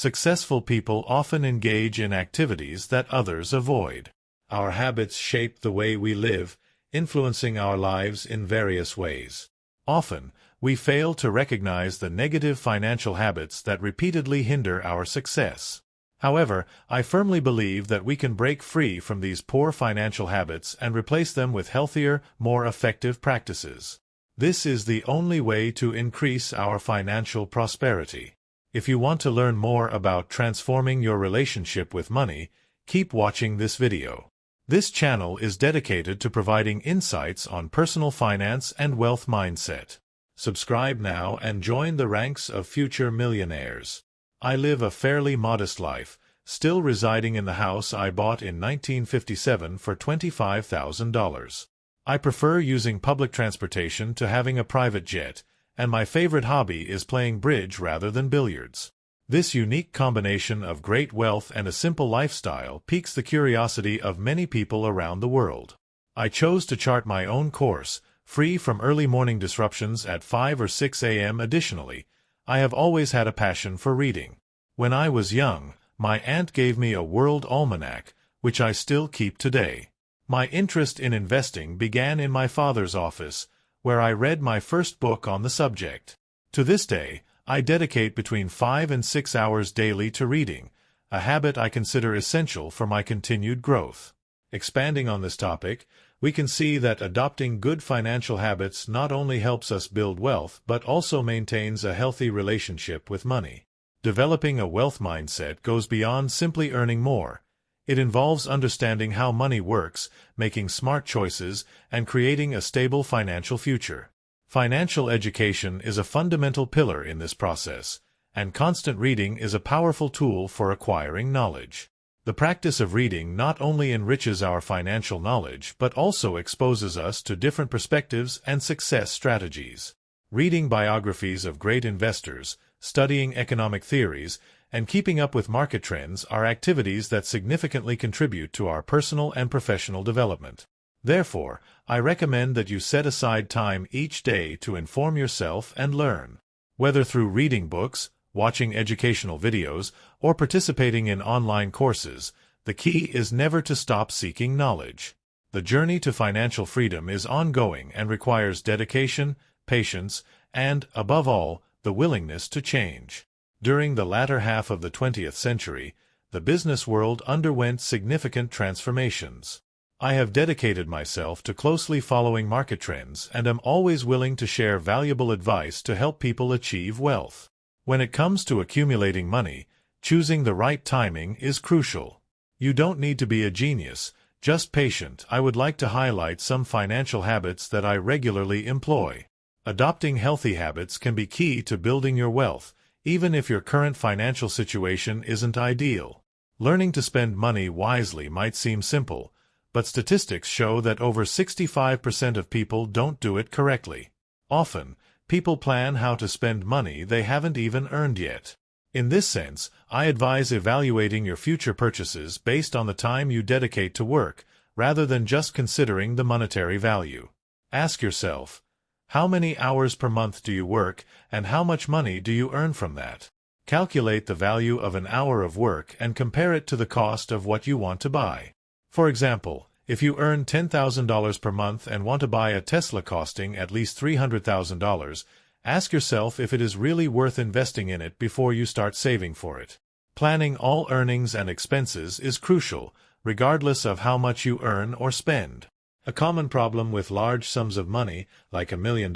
Successful people often engage in activities that others avoid. Our habits shape the way we live, influencing our lives in various ways. Often, we fail to recognize the negative financial habits that repeatedly hinder our success. However, I firmly believe that we can break free from these poor financial habits and replace them with healthier, more effective practices. This is the only way to increase our financial prosperity. If you want to learn more about transforming your relationship with money, keep watching this video. This channel is dedicated to providing insights on personal finance and wealth mindset. Subscribe now and join the ranks of future millionaires. I live a fairly modest life, still residing in the house I bought in 1957 for $25,000. I prefer using public transportation to having a private jet, and my favorite hobby is playing bridge rather than billiards. This unique combination of great wealth and a simple lifestyle piques the curiosity of many people around the world. I chose to chart my own course, free from early morning disruptions at 5 or 6 a.m. Additionally, I have always had a passion for reading. When I was young, my aunt gave me a world almanac, which I still keep today. My interest in investing began in my father's office, where I read my first book on the subject. To this day, I dedicate between 5 and 6 hours daily to reading, a habit I consider essential for my continued growth. Expanding on this topic, we can see that adopting good financial habits not only helps us build wealth but also maintains a healthy relationship with money. Developing a wealth mindset goes beyond simply earning more. It involves understanding how money works, making smart choices, and creating a stable financial future. Financial education is a fundamental pillar in this process, and constant reading is a powerful tool for acquiring knowledge. The practice of reading not only enriches our financial knowledge but also exposes us to different perspectives and success strategies. Reading biographies of great investors, studying economic theories, and keeping up with market trends are activities that significantly contribute to our personal and professional development. Therefore, I recommend that you set aside time each day to inform yourself and learn. Whether through reading books, watching educational videos, or participating in online courses, the key is never to stop seeking knowledge. The journey to financial freedom is ongoing and requires dedication, patience, and, above all, the willingness to change. During the latter half of the 20th century, the business world underwent significant transformations. I have dedicated myself to closely following market trends and am always willing to share valuable advice to help people achieve wealth. When it comes to accumulating money, choosing the right timing is crucial. You don't need to be a genius, just patient. I would like to highlight some financial habits that I regularly employ. Adopting healthy habits can be key to building your wealth, even if your current financial situation isn't ideal. Learning to spend money wisely might seem simple, but statistics show that over 65% of people don't do it correctly. Often, people plan how to spend money they haven't even earned yet. In this sense, I advise evaluating your future purchases based on the time you dedicate to work, rather than just considering the monetary value. Ask yourself, how many hours per month do you work, and how much money do you earn from that? Calculate the value of an hour of work and compare it to the cost of what you want to buy. For example, if you earn $10,000 per month and want to buy a Tesla costing at least $300,000, ask yourself if it is really worth investing in it before you start saving for it. Planning all earnings and expenses is crucial, regardless of how much you earn or spend. A common problem with large sums of money, like $1 million,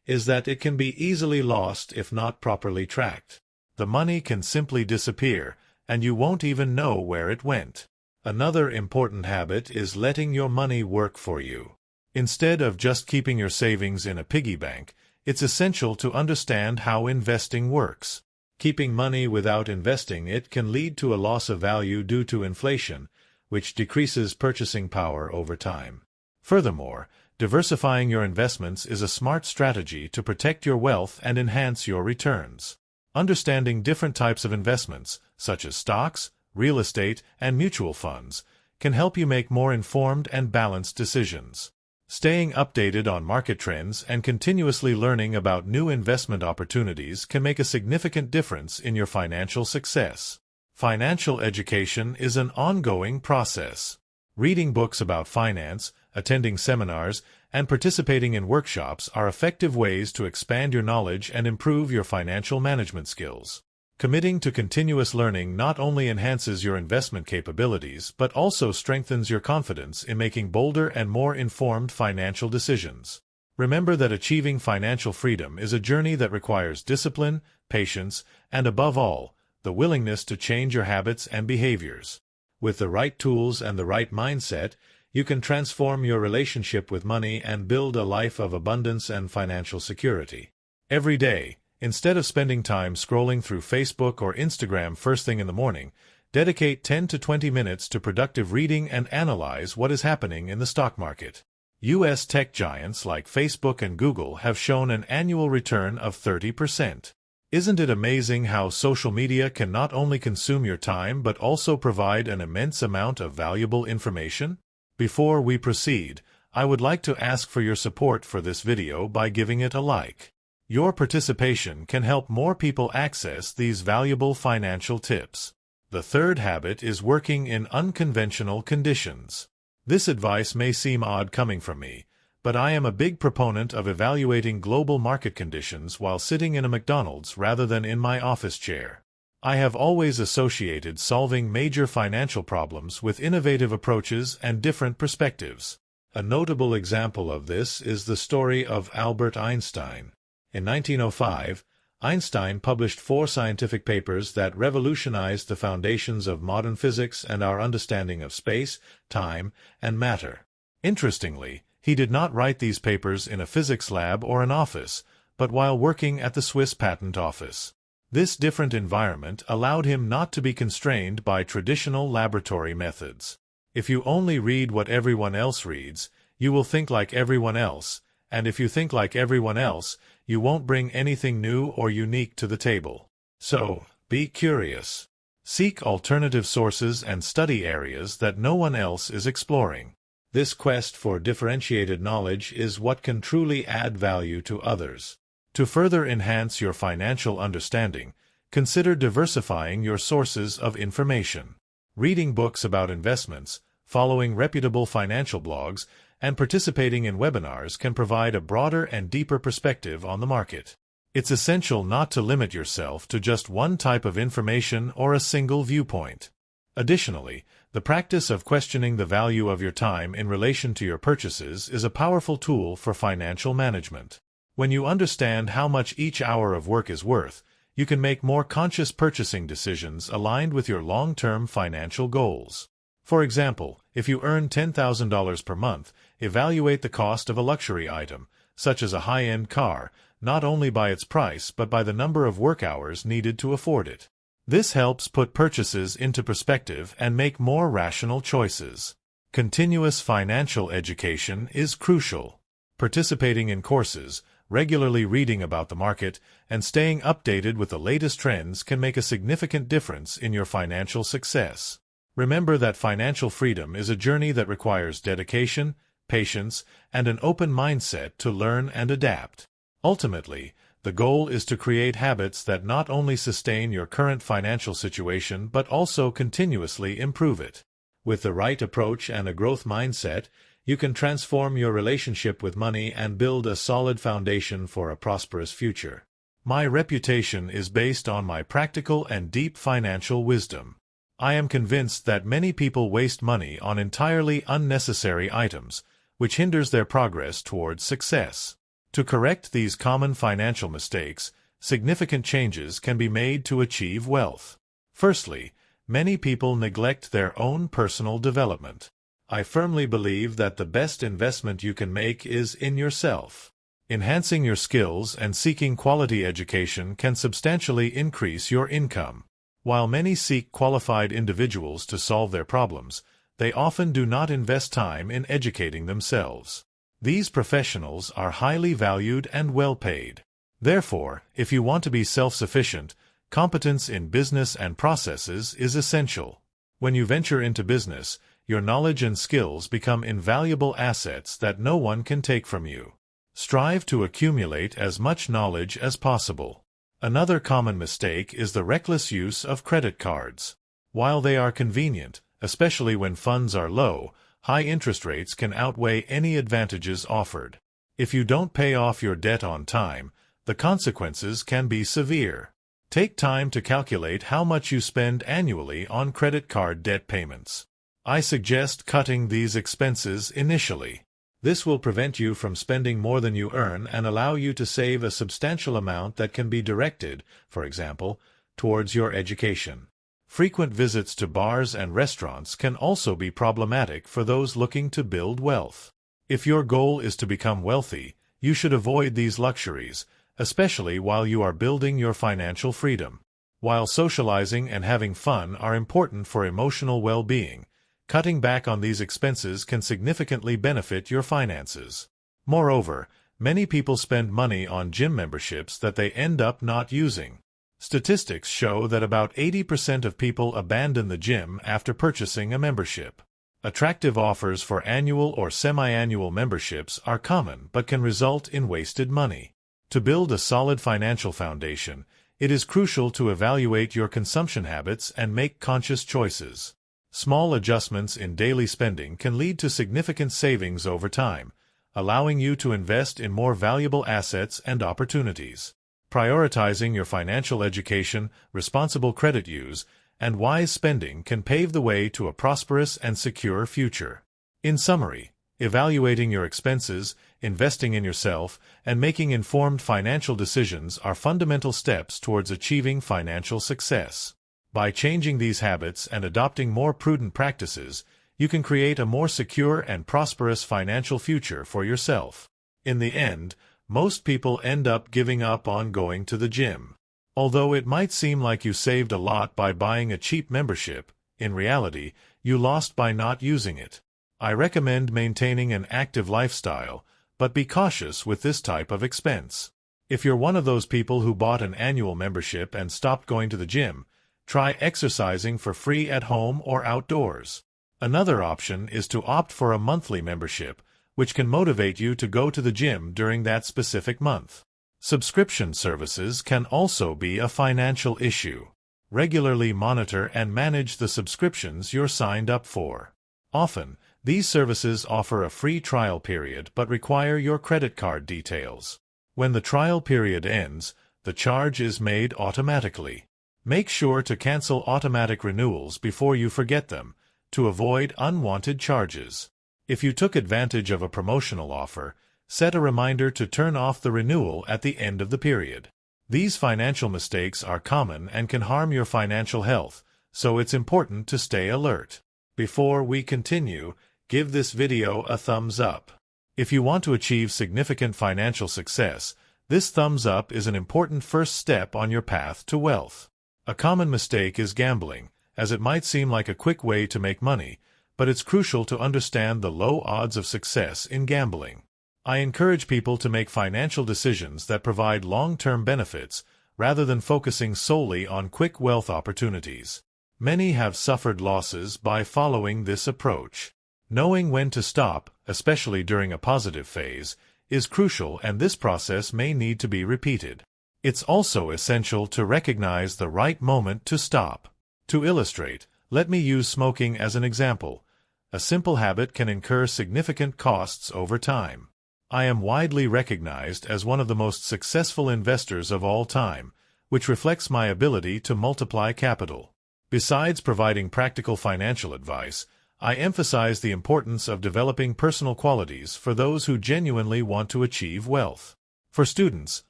is that it can be easily lost if not properly tracked. The money can simply disappear, and you won't even know where it went. Another important habit is letting your money work for you. Instead of just keeping your savings in a piggy bank, it's essential to understand how investing works. Keeping money without investing it can lead to a loss of value due to inflation, which decreases purchasing power over time. Furthermore, diversifying your investments is a smart strategy to protect your wealth and enhance your returns. Understanding different types of investments, such as stocks, real estate, and mutual funds, can help you make more informed and balanced decisions. Staying updated on market trends and continuously learning about new investment opportunities can make a significant difference in your financial success. Financial education is an ongoing process. Reading books about finance, attending seminars, and participating in workshops are effective ways to expand your knowledge and improve your financial management skills. Committing to continuous learning not only enhances your investment capabilities but also strengthens your confidence in making bolder and more informed financial decisions. Remember that achieving financial freedom is a journey that requires discipline, patience, and above all, the willingness to change your habits and behaviors. With the right tools and the right mindset, you can transform your relationship with money and build a life of abundance and financial security. Every day, instead of spending time scrolling through Facebook or Instagram first thing in the morning, dedicate 10 to 20 minutes to productive reading and analyze what is happening in the stock market. U.S. tech giants like Facebook and Google have shown an annual return of 30%. Isn't it amazing how social media can not only consume your time but also provide an immense amount of valuable information? Before we proceed, I would like to ask for your support for this video by giving it a like. Your participation can help more people access these valuable financial tips. The third habit is working in unconventional conditions. This advice may seem odd coming from me, but I am a big proponent of evaluating global market conditions while sitting in a McDonald's rather than in my office chair. I have always associated solving major financial problems with innovative approaches and different perspectives. A notable example of this is the story of Albert Einstein. In 1905, Einstein published 4 scientific papers that revolutionized the foundations of modern physics and our understanding of space, time, and matter. Interestingly, he did not write these papers in a physics lab or an office, but while working at the Swiss Patent Office. This different environment allowed him not to be constrained by traditional laboratory methods. If you only read what everyone else reads, you will think like everyone else, and if you think like everyone else, you won't bring anything new or unique to the table. So, be curious. Seek alternative sources and study areas that no one else is exploring. This quest for differentiated knowledge is what can truly add value to others. To further enhance your financial understanding, consider diversifying your sources of information. Reading books about investments, following reputable financial blogs, and participating in webinars can provide a broader and deeper perspective on the market. It's essential not to limit yourself to just one type of information or a single viewpoint. Additionally, the practice of questioning the value of your time in relation to your purchases is a powerful tool for financial management. When you understand how much each hour of work is worth, you can make more conscious purchasing decisions aligned with your long-term financial goals. For example, if you earn $10,000 per month, evaluate the cost of a luxury item, such as a high-end car, not only by its price but by the number of work hours needed to afford it. This helps put purchases into perspective and make more rational choices. Continuous financial education is crucial. Participating in courses, regularly reading about the market, and staying updated with the latest trends can make a significant difference in your financial success. Remember that financial freedom is a journey that requires dedication, patience, and an open mindset to learn and adapt. Ultimately, the goal is to create habits that not only sustain your current financial situation but also continuously improve it. With the right approach and a growth mindset, you can transform your relationship with money and build a solid foundation for a prosperous future. My reputation is based on my practical and deep financial wisdom. I am convinced that many people waste money on entirely unnecessary items, which hinders their progress towards success. To correct these common financial mistakes, significant changes can be made to achieve wealth. Firstly, many people neglect their own personal development. I firmly believe that the best investment you can make is in yourself. Enhancing your skills and seeking quality education can substantially increase your income. While many seek qualified individuals to solve their problems, they often do not invest time in educating themselves. These professionals are highly valued and well paid. Therefore, if you want to be self-sufficient, competence in business and processes is essential. When you venture into business, Your knowledge and skills become invaluable assets that no one can take from you. Strive to accumulate as much knowledge as possible. Another common mistake is the reckless use of credit cards. While they are convenient, especially when funds are low, high interest rates can outweigh any advantages offered. If you don't pay off your debt on time, the consequences can be severe. Take time to calculate how much you spend annually on credit card debt payments. I suggest cutting these expenses initially. This will prevent you from spending more than you earn and allow you to save a substantial amount that can be directed, for example, towards your education. Frequent visits to bars and restaurants can also be problematic for those looking to build wealth. If your goal is to become wealthy, you should avoid these luxuries, especially while you are building your financial freedom. While socializing and having fun are important for emotional well-being, cutting back on these expenses can significantly benefit your finances. Moreover, many people spend money on gym memberships that they end up not using. Statistics show that about 80% of people abandon the gym after purchasing a membership. Attractive offers for annual or semi-annual memberships are common but can result in wasted money. To build a solid financial foundation, it is crucial to evaluate your consumption habits and make conscious choices. Small adjustments in daily spending can lead to significant savings over time, allowing you to invest in more valuable assets and opportunities. Prioritizing your financial education, responsible credit use, and wise spending can pave the way to a prosperous and secure future. In summary, evaluating your expenses, investing in yourself, and making informed financial decisions are fundamental steps towards achieving financial success. By changing these habits and adopting more prudent practices, you can create a more secure and prosperous financial future for yourself. In the end, most people end up giving up on going to the gym. Although it might seem like you saved a lot by buying a cheap membership, in reality, you lost by not using it. I recommend maintaining an active lifestyle, but be cautious with this type of expense. If you're one of those people who bought an annual membership and stopped going to the gym, try exercising for free at home or outdoors. Another option is to opt for a monthly membership, which can motivate you to go to the gym during that specific month. Subscription services can also be a financial issue. Regularly monitor and manage the subscriptions you're signed up for. Often, these services offer a free trial period but require your credit card details. When the trial period ends, the charge is made automatically. Make sure to cancel automatic renewals before you forget them, to avoid unwanted charges. If you took advantage of a promotional offer, set a reminder to turn off the renewal at the end of the period. These financial mistakes are common and can harm your financial health, so it's important to stay alert. Before we continue, give this video a thumbs up. If you want to achieve significant financial success, this thumbs up is an important first step on your path to wealth. A common mistake is gambling, as it might seem like a quick way to make money, but it's crucial to understand the low odds of success in gambling. I encourage people to make financial decisions that provide long-term benefits rather than focusing solely on quick wealth opportunities. Many have suffered losses by following this approach. Knowing when to stop, especially during a positive phase, is crucial, and this process may need to be repeated. It's also essential to recognize the right moment to stop. To illustrate, let me use smoking as an example. A simple habit can incur significant costs over time. I am widely recognized as one of the most successful investors of all time, which reflects my ability to multiply capital. Besides providing practical financial advice, I emphasize the importance of developing personal qualities for those who genuinely want to achieve wealth. For students,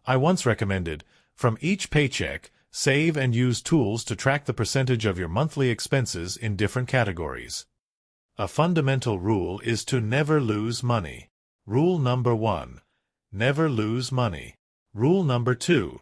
I once recommended, from each paycheck, save and use tools to track the percentage of your monthly expenses in different categories. A fundamental rule is to never lose money. Rule number 1. Never lose money. Rule number 2.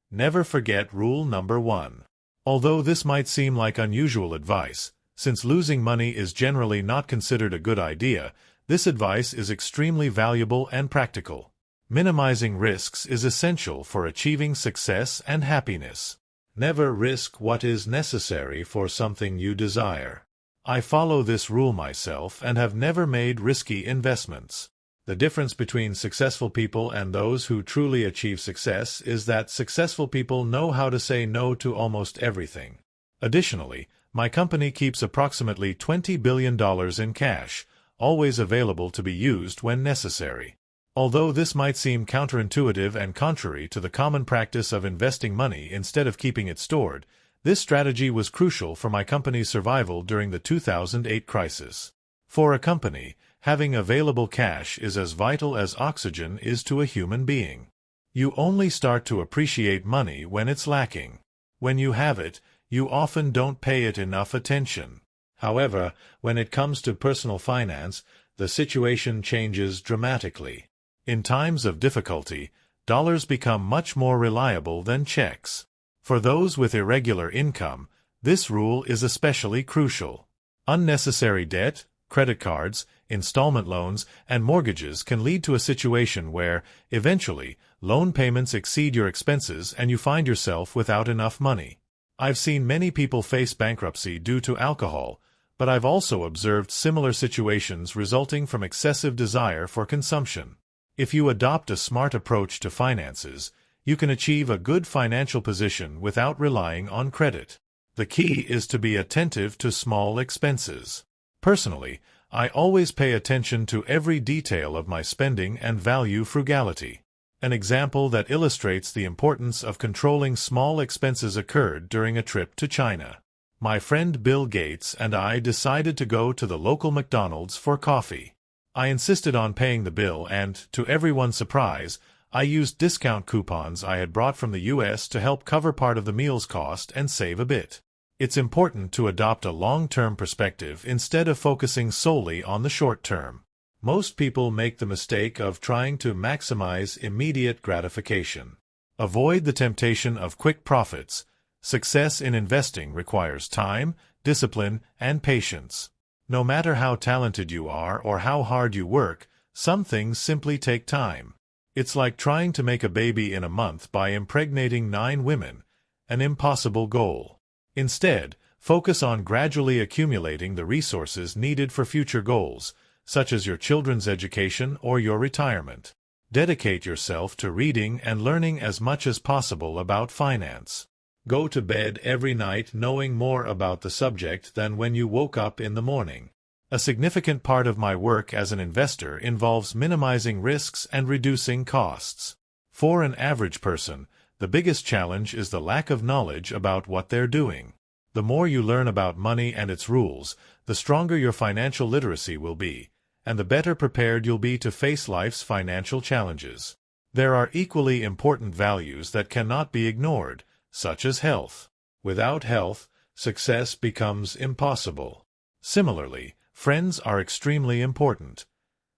Never forget rule number 1. Although this might seem like unusual advice, since losing money is generally not considered a good idea, this advice is extremely valuable and practical. Minimizing risks is essential for achieving success and happiness. Never risk what is necessary for something you desire. I follow this rule myself and have never made risky investments. The difference between successful people and those who truly achieve success is that successful people know how to say no to almost everything. Additionally, my company keeps approximately $20 billion in cash, always available to be used when necessary. Although this might seem counterintuitive and contrary to the common practice of investing money instead of keeping it stored, this strategy was crucial for my company's survival during the 2008 crisis. For a company, having available cash is as vital as oxygen is to a human being. You only start to appreciate money when it's lacking. When you have it, you often don't pay it enough attention. However, when it comes to personal finance, the situation changes dramatically. In times of difficulty, dollars become much more reliable than checks. For those with irregular income, this rule is especially crucial. Unnecessary debt, credit cards, installment loans, and mortgages can lead to a situation where, eventually, loan payments exceed your expenses and you find yourself without enough money. I've seen many people face bankruptcy due to alcohol, but I've also observed similar situations resulting from excessive desire for consumption. If you adopt a smart approach to finances, you can achieve a good financial position without relying on credit. The key is to be attentive to small expenses. Personally, I always pay attention to every detail of my spending and value frugality. An example that illustrates the importance of controlling small expenses occurred during a trip to China. My friend Bill Gates and I decided to go to the local McDonald's for coffee. I insisted on paying the bill and, to everyone's surprise, I used discount coupons I had brought from the US to help cover part of the meal's cost and save a bit. It's important to adopt a long-term perspective instead of focusing solely on the short term. Most people make the mistake of trying to maximize immediate gratification. Avoid the temptation of quick profits. Success in investing requires time, discipline, and patience. No matter how talented you are or how hard you work, some things simply take time. It's like trying to make a baby in a month by impregnating 9 women, an impossible goal. Instead, focus on gradually accumulating the resources needed for future goals, such as your children's education or your retirement. Dedicate yourself to reading and learning as much as possible about finance. Go to bed every night knowing more about the subject than when you woke up in the morning. A significant part of my work as an investor involves minimizing risks and reducing costs. For an average person, the biggest challenge is the lack of knowledge about what they're doing. The more you learn about money and its rules, the stronger your financial literacy will be, and the better prepared you'll be to face life's financial challenges. There are equally important values that cannot be ignored, such as health. Without health, success becomes impossible. Similarly, friends are extremely important.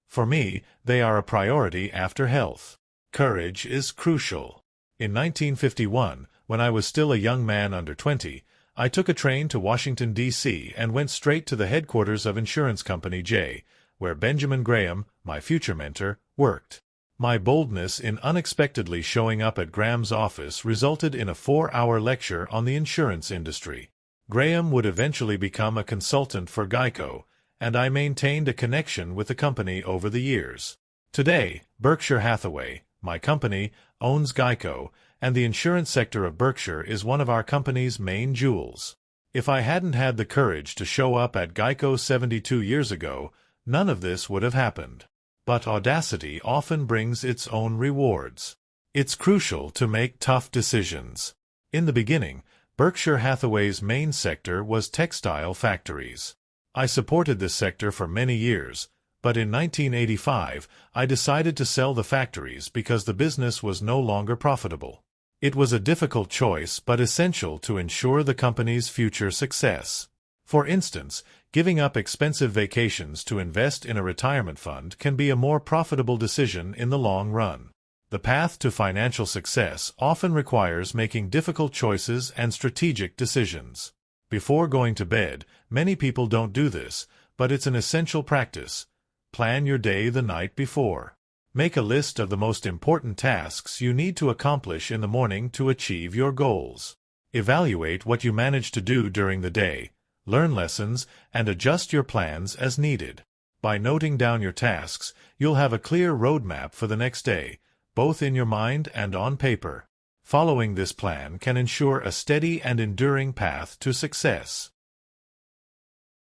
For me, they are a priority after health. Courage is crucial. In 1951, when I was still a young man under 20, I took a train to Washington, D.C. and went straight to the headquarters of insurance company J, where Benjamin Graham, my future mentor, worked. My boldness in unexpectedly showing up at Graham's office resulted in a 4-hour lecture on the insurance industry. Graham would eventually become a consultant for Geico, and I maintained a connection with the company over the years. Today, Berkshire Hathaway, my company, owns Geico, and the insurance sector of Berkshire is one of our company's main jewels. If I hadn't had the courage to show up at Geico 72 years ago, none of this would have happened. But audacity often brings its own rewards. It's crucial to make tough decisions. In the beginning, Berkshire Hathaway's main sector was textile factories. I supported this sector for many years, but in 1985, I decided to sell the factories because the business was no longer profitable. It was a difficult choice but essential to ensure the company's future success. For instance, giving up expensive vacations to invest in a retirement fund can be a more profitable decision in the long run. The path to financial success often requires making difficult choices and strategic decisions. Before going to bed, many people don't do this, but it's an essential practice. Plan your day the night before. Make a list of the most important tasks you need to accomplish in the morning to achieve your goals. Evaluate what you managed to do during the day, learn lessons, and adjust your plans as needed. By noting down your tasks, you'll have a clear roadmap for the next day, both in your mind and on paper. Following this plan can ensure a steady and enduring path to success.